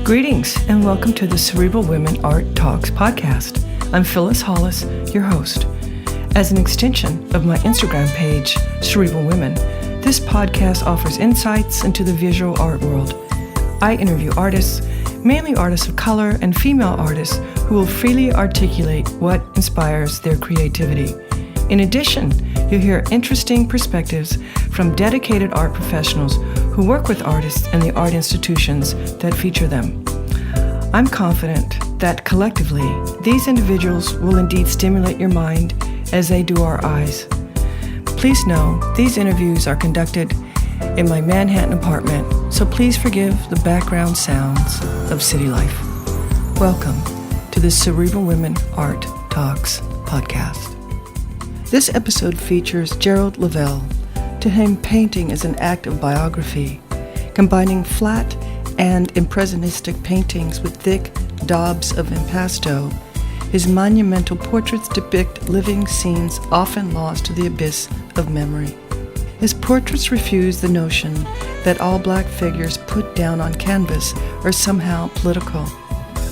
Greetings and welcome to the Cerebral Women Art Talks podcast. I'm Phyllis Hollis, your host. As an extension of my Instagram page, Cerebral Women, this podcast offers insights into the visual art world. I interview artists, mainly artists of color and female artists who will freely articulate what inspires their creativity. In addition, you'll hear interesting perspectives from dedicated art professionals who work with artists and the art institutions that feature them. I'm confident that collectively, these individuals will indeed stimulate your mind as they do our eyes. Please know these interviews are conducted in my Manhattan apartment, so please forgive the background sounds of city life. Welcome to the Cerebral Women Art Talks podcast. This episode features Gerald Lovell. To him, painting is an act of biography, combining flat and impressionistic paintings with thick daubs of impasto. His monumental portraits depict living scenes often lost to the abyss of memory. His portraits refuse the notion that all black figures put down on canvas are somehow political.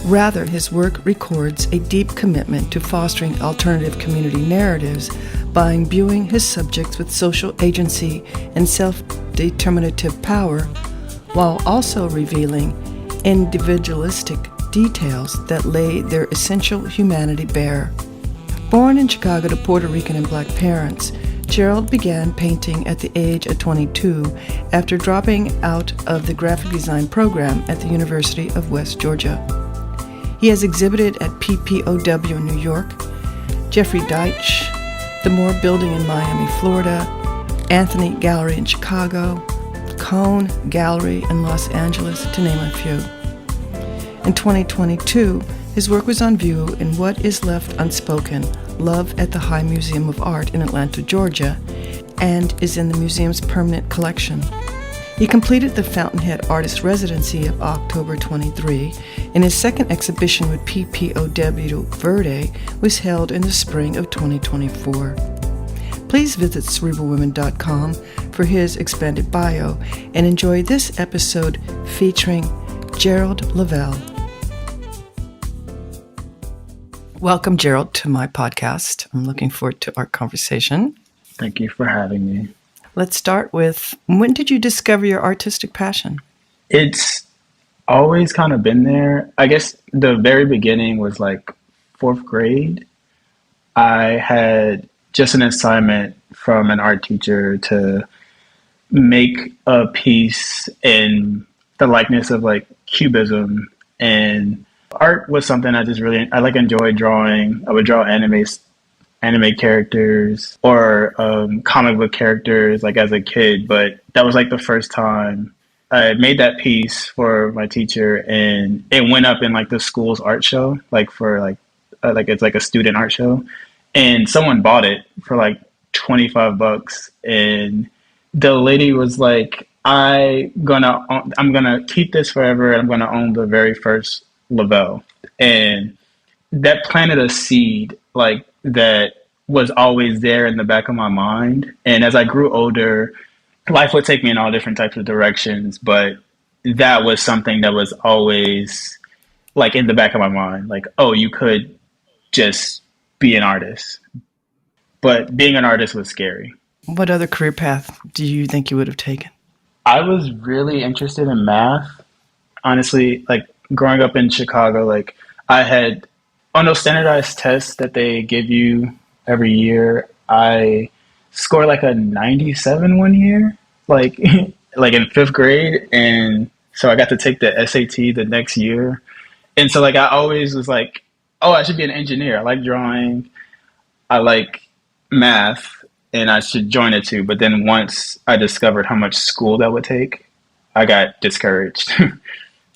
Rather, his work records a deep commitment to fostering alternative community narratives by imbuing his subjects with social agency and self-determinative power, while also revealing individualistic details that lay their essential humanity bare. Born in Chicago to Puerto Rican and Black parents, Gerald began painting at the age of 22 after dropping out of the graphic design program at the University of West Georgia. He has exhibited at PPOW in New York, Jeffrey Deitch, the Moore Building in Miami, Florida, Anthony Gallery in Chicago, Kohn Gallery in Los Angeles, to name a few. In 2022, his work was on view in what is Left Unspoken, Love at the High Museum of Art in Atlanta, Georgia, and is in the museum's permanent collection. He completed the Fountainhead Artists Residency of October 23, and his second exhibition with PPOW Verde was held in the spring of 2024. Please visit cerebralwomen.com for his expanded bio and enjoy this episode featuring Gerald Lovell. Welcome, Gerald, to my podcast. I'm looking forward to our conversation. Thank you for having me. Let's start with, when did you discover your artistic passion? It's always kind of been there. I guess the very beginning was like fourth grade. I had just an assignment from an art teacher to make a piece in the likeness of like Cubism, and art was something I enjoyed drawing. I would draw anime characters or comic book characters like as a kid, but that was like the first time I made that piece for my teacher, and it went up in like the school's art show, like for like it's like a student art show, and someone bought it for like $25, and the lady was like, I'm gonna keep this forever, and I'm gonna own the very first Lovell. And that planted a seed like that was always there in the back of my mind. And as I grew older, life would take me in all different types of directions, but that was something that was always like in the back of my mind, like, oh, you could just be an artist. But being an artist was scary. What other career path do you think you would have taken? I was really interested in math. Honestly, like growing up in Chicago, like I had on those standardized tests that they give you every year, I scored like a 97 one year, like like in fifth grade. And so I got to take the SAT the next year. And so like I always was like, oh, I should be an engineer. I like drawing. I like math. And I should join it too. But then once I discovered how much school that would take, I got discouraged.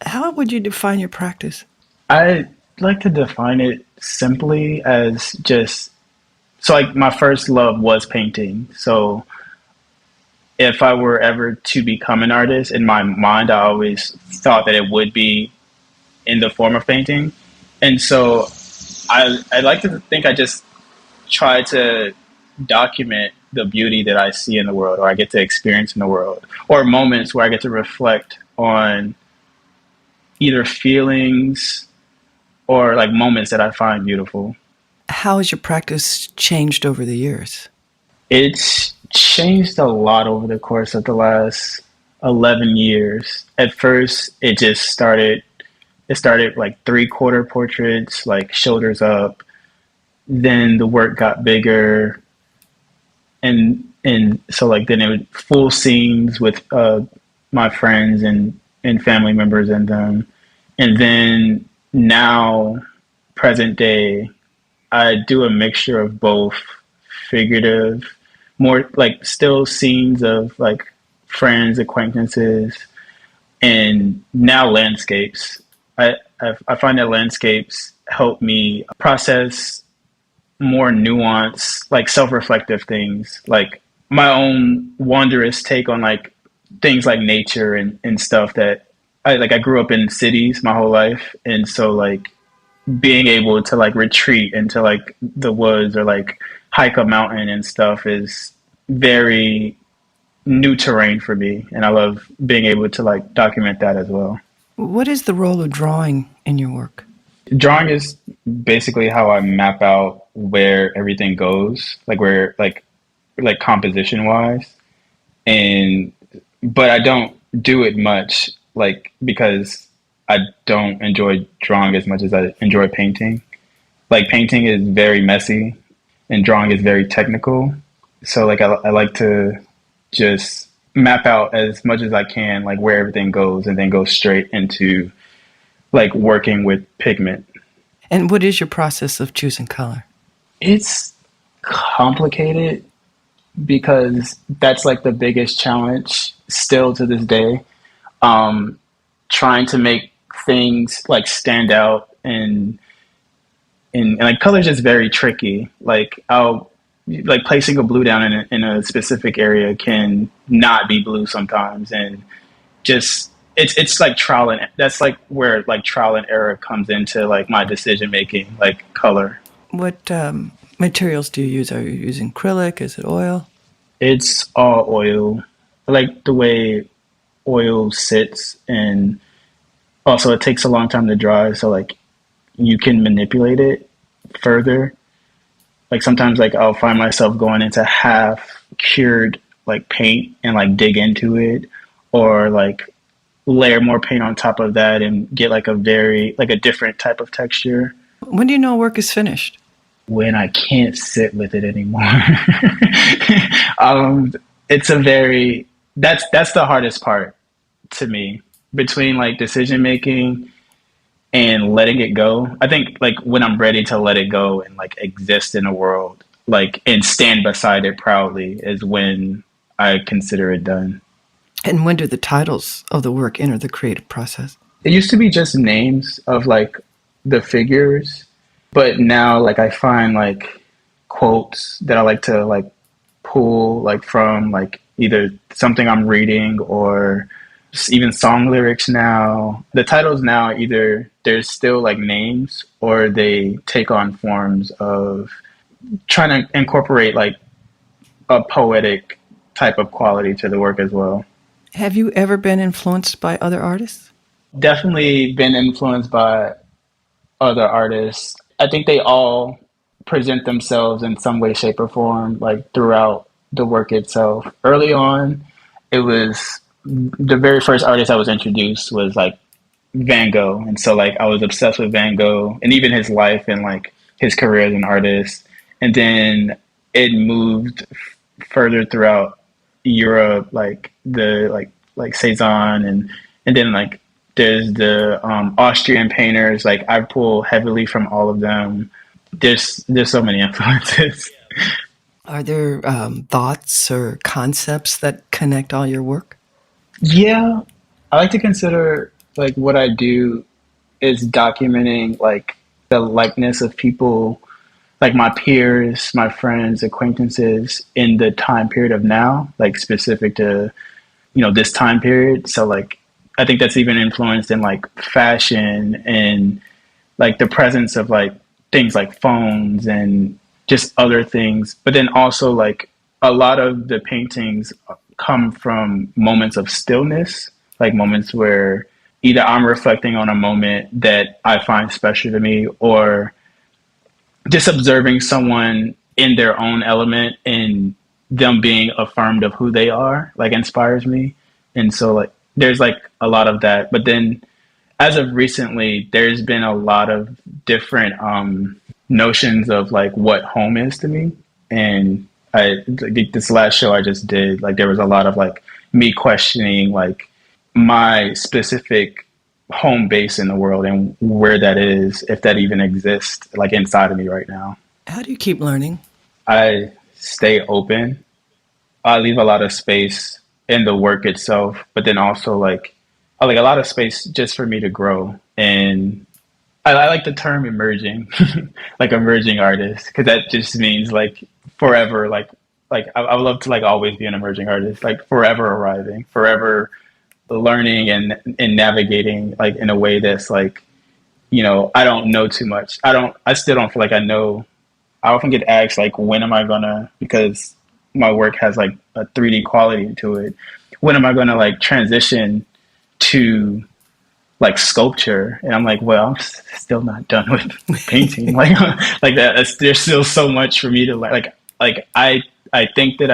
How would you define your practice? I like to define it simply as so like my first love was painting. So if I were ever to become an artist, in my mind, I always thought that it would be in the form of painting. And so I like to think I just try to document the beauty that I see in the world, or I get to experience in the world, or moments where I get to reflect on either feelings or like moments that I find beautiful. How has your practice changed over the years? It's changed a lot over the course of the last 11 years. At first, it started like three-quarter portraits, like shoulders up. Then the work got bigger, and so like then it would full scenes with my friends and family members in them. And then now, present day, I do a mixture of both figurative, more like still scenes of like friends, acquaintances, and now landscapes. I find that landscapes help me process more nuanced, like self-reflective things, like my own wondrous take on like things like nature and stuff that I grew up in cities my whole life. And so like being able to like retreat into like the woods or like hike a mountain and stuff is very new terrain for me. And I love being able to like document that as well. What is the role of drawing in your work? Drawing is basically how I map out where everything goes, like where like composition wise. And but I don't do it much, like because I don't enjoy drawing as much as I enjoy painting. Like painting is very messy and drawing is very technical. So like I like to just map out as much as I can, like where everything goes, and then go straight into like working with pigment. And what is your process of choosing color? It's complicated because that's like the biggest challenge still to this day. Trying to make things like stand out and like color's just very tricky. Like I'll like placing a blue down in a specific area can not be blue sometimes, and just it's like trial and that's like where like trial and error comes into like my decision making, like color. What materials do you use? Are you using acrylic? Is it oil? It's all oil. I like the way oil sits, and also it takes a long time to dry, so like you can manipulate it further. Like sometimes like I'll find myself going into half cured like paint and like dig into it, or like layer more paint on top of that and get like a very like a different type of texture. When do you know work is finished? When I can't sit with it anymore. It's a very that's the hardest part to me, between like decision making and letting it go. I think like when I'm ready to let it go and like exist in a world, like and stand beside it proudly, is when I consider it done. And when do the titles of the work enter the creative process? It used to be just names of like the figures, but now like I find like quotes that I like to like pull like from like either something I'm reading or even song lyrics. Now the titles now either there's still like names, or they take on forms of trying to incorporate like a poetic type of quality to the work as well. Have you ever been influenced by other artists? Definitely been influenced by other artists. I think they all present themselves in some way, shape, or form, like throughout the work itself. Early on, it was the very first artist I was introduced was like Van Gogh. And so like I was obsessed with Van Gogh and even his life and like his career as an artist. And then it moved further throughout Europe, like the like Cezanne and then like there's the Austrian painters. Like I pull heavily from all of them. There's so many influences. Are there thoughts or concepts that connect all your work? Yeah, I like to consider like what I do is documenting like the likeness of people, like my peers, my friends, acquaintances in the time period of now, like specific to, you know, this time period. So like, I think that's even influenced in like fashion and like the presence of like things like phones and just other things. But then also like a lot of the paintings come from moments of stillness, like moments where either I'm reflecting on a moment that I find special to me, or just observing someone in their own element and them being affirmed of who they are, like inspires me. And so like there's like a lot of that. But then as of recently, there's been a lot of different notions of like what home is to me. And this last show I just did, like there was a lot of like me questioning like my specific home base in the world and where that is, if that even exists, like inside of me right now. How do you keep learning? I stay open. I leave a lot of space in the work itself, but then also like I like a lot of space just for me to grow. And I like the term emerging, like emerging artist, because that just means like forever. Like I would love to like always be an emerging artist, like forever arriving, forever learning and navigating like in a way that's like, you know, I don't know too much. I still don't feel like I know. I often get asked like, when am I gonna, because my work has like a 3D quality to it. When am I gonna like transition to like sculpture? And I'm like, well, I'm still not done with painting. Like that. There's still so much for me to like I think that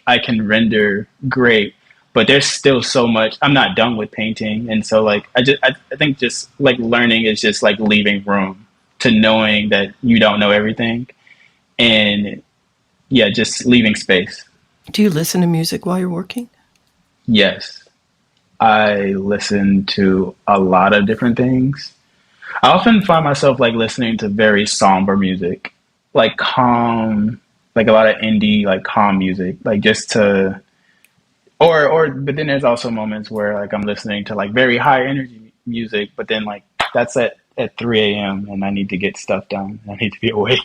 I can render great, but there's still so much. I'm not done with painting. And so like I think just like learning is just like leaving room to knowing that you don't know everything, and yeah, just leaving space. Do you listen to music while you're working? Yes, I listen to a lot of different things. I often find myself like listening to very somber music, like calm, like a lot of indie, like calm music, like just to, but then there's also moments where like I'm listening to like very high energy music, but then like that's at 3 a.m. and I need to get stuff done. I need to be awake.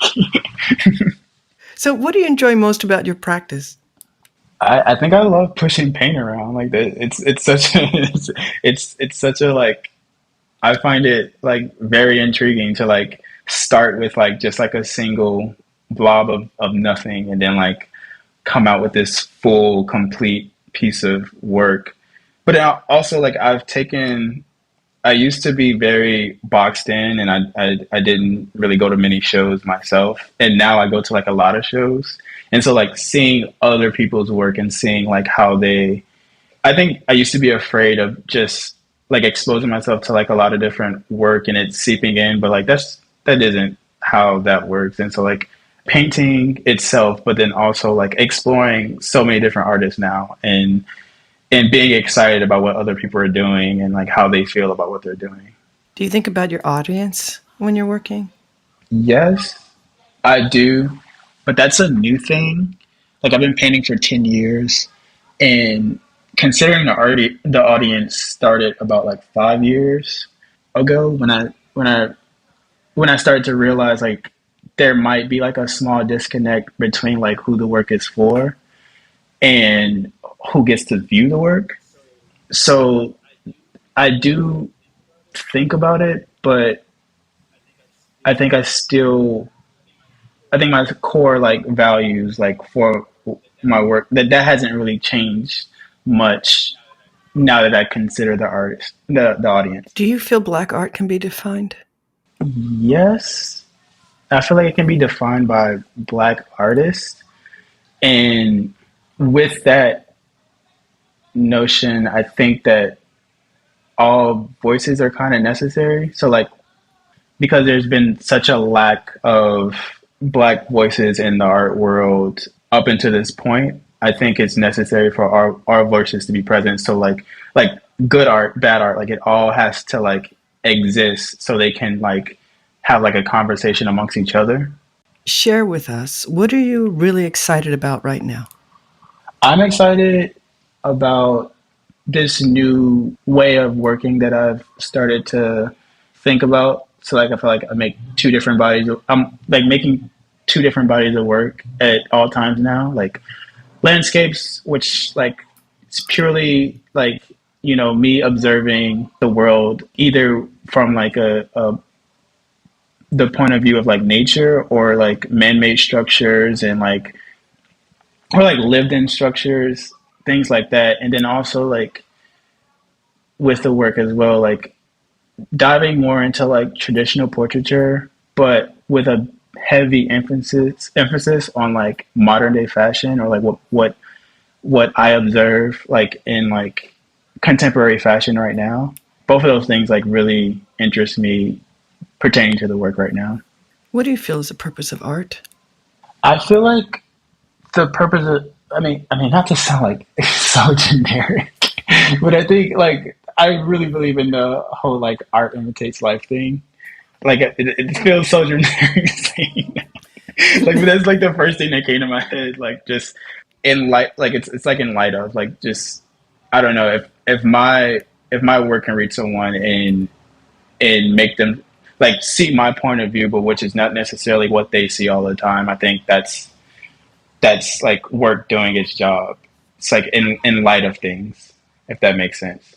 So what do you enjoy most about your practice? I think I love pushing paint around like that. It's such a, it's such a like, I find it like very intriguing to like start with like just like a single blob of nothing and then like come out with this full complete piece of work. But also like I used to be very boxed in, and I didn't really go to many shows myself. And now I go to like a lot of shows. And so like seeing other people's work and seeing like how I think I used to be afraid of just like exposing myself to like a lot of different work and it seeping in, but like that isn't how that works. And so like painting itself, but then also like exploring so many different artists now and being excited about what other people are doing and like how they feel about what they're doing. Do you think about your audience when you're working? Yes, I do. But that's a new thing. Like I've been painting for 10 years, and considering the audience started about like 5 years ago when I started to realize like there might be like a small disconnect between like who the work is for and who gets to view the work. So I do think about it, but I think I think my core like values like for my work that hasn't really changed much now that I consider the artist, the audience. Do you feel Black art can be defined? Yes, I feel like it can be defined by Black artists, and with that notion, I think that all voices are kind of necessary. So like because there's been such a lack of Black voices in the art world up until this point, I think it's necessary for our voices to be present. So like good art, bad art, like it all has to like exist so they can like have like a conversation amongst each other. Share with us, what are you really excited about right now? I'm excited about this new way of working that I've started to think about. So like I feel like I make two different bodies. I'm like making two different bodies of work at all times now. Like landscapes, which like it's purely like, you know, me observing the world either from like the point of view of like nature or like man-made structures and like or like lived in structures, things like that. And then also like with the work as well, like diving more into like traditional portraiture, but with a heavy emphasis on like modern day fashion, or like what I observe like in like contemporary fashion right now. Both of those things like really interest me pertaining to the work right now. What do you feel is the purpose of art? I feel like the purpose of, not to sound like so generic, but I think like I really believe in the whole like art imitates life thing. Like it feels so generic saying that. Like, but that's like the first thing that came to my head. Like just in light, like it's like in light of like just I don't know if my work can reach someone and make them like see my point of view, but which is not necessarily what they see all the time. I think that's like work doing its job. It's like in light of things, if that makes sense.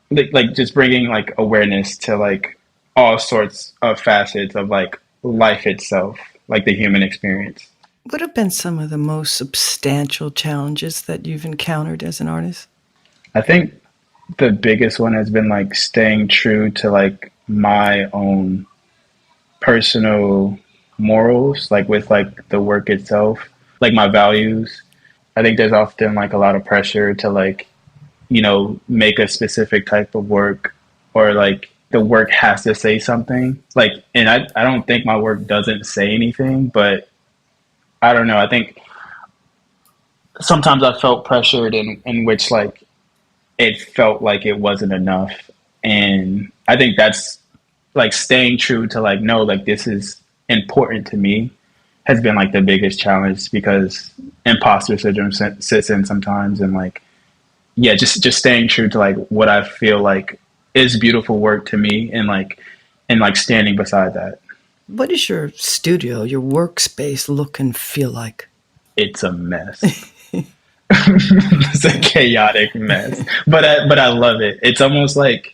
Like just bringing like awareness to like all sorts of facets of like life itself, like the human experience. What have been some of the most substantial challenges that you've encountered as an artist? I think the biggest one has been like staying true to like my own personal morals, like with like the work itself, like my values. I think there's often like a lot of pressure to like, you know, make a specific type of work, or like the work has to say something. Like, and I don't think my work doesn't say anything, but I don't know. I think sometimes I felt pressured in which like it felt like it wasn't enough. And I think that's like staying true to like, no, like this is important to me has been like the biggest challenge, because imposter syndrome sits in sometimes. And like, yeah, just staying true to like what I feel like is beautiful work to me, and like standing beside that. What does your studio, your workspace look and feel like? It's a mess. It's a chaotic mess, but I love it. It's almost like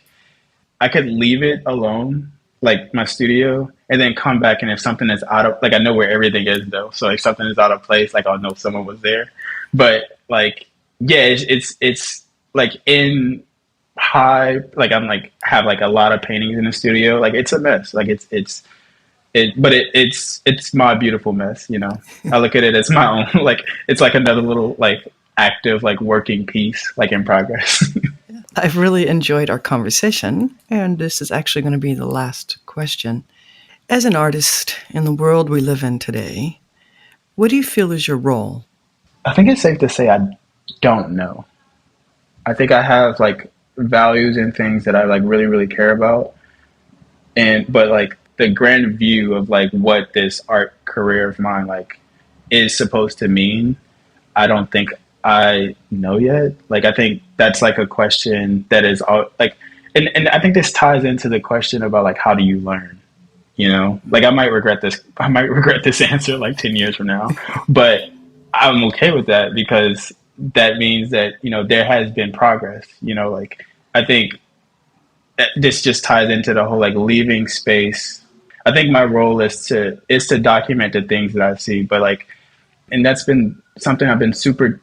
I could leave it alone, like my studio, and then come back, and if something is out of, like, I know where everything is though, so if something is out of place, like I'll know someone was there. But like, yeah, it's like in high, like I'm like have like a lot of paintings in the studio, like it's a mess, like it's my beautiful mess, you know. I look at it as my own, like it's like another little like active like working piece, like in progress. I've really enjoyed our conversation, and this is actually going to be the last question. As an artist in the world we live in today, what do you feel is your role? I think it's safe to say I don't know. I think I have like values and things that I like really, really care about. But like the grand view of like what this art career of mine like is supposed to mean, I don't think I know yet. Like I think that's like a question that is all like, and I think this ties into the question about like how do you learn? You know, like I might regret this answer like 10 years from now, but I'm okay with that, because that means that, you know, there has been progress, you know. Like I think this just ties into the whole like leaving space. I think my role is to document the things that I see, but like, and that's been something I've been super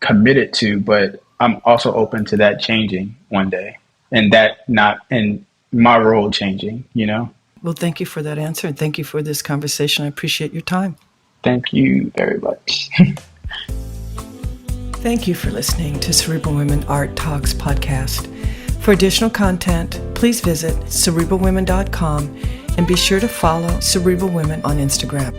committed to, but I'm also open to that changing one day, and my role changing, you know. Well, thank you for that answer, and thank you for this conversation. I appreciate your time. Thank you very much. Thank you for listening to Cerebral Women Art Talks podcast. For additional content, please visit cerebralwomen.com and be sure to follow Cerebral Women on Instagram.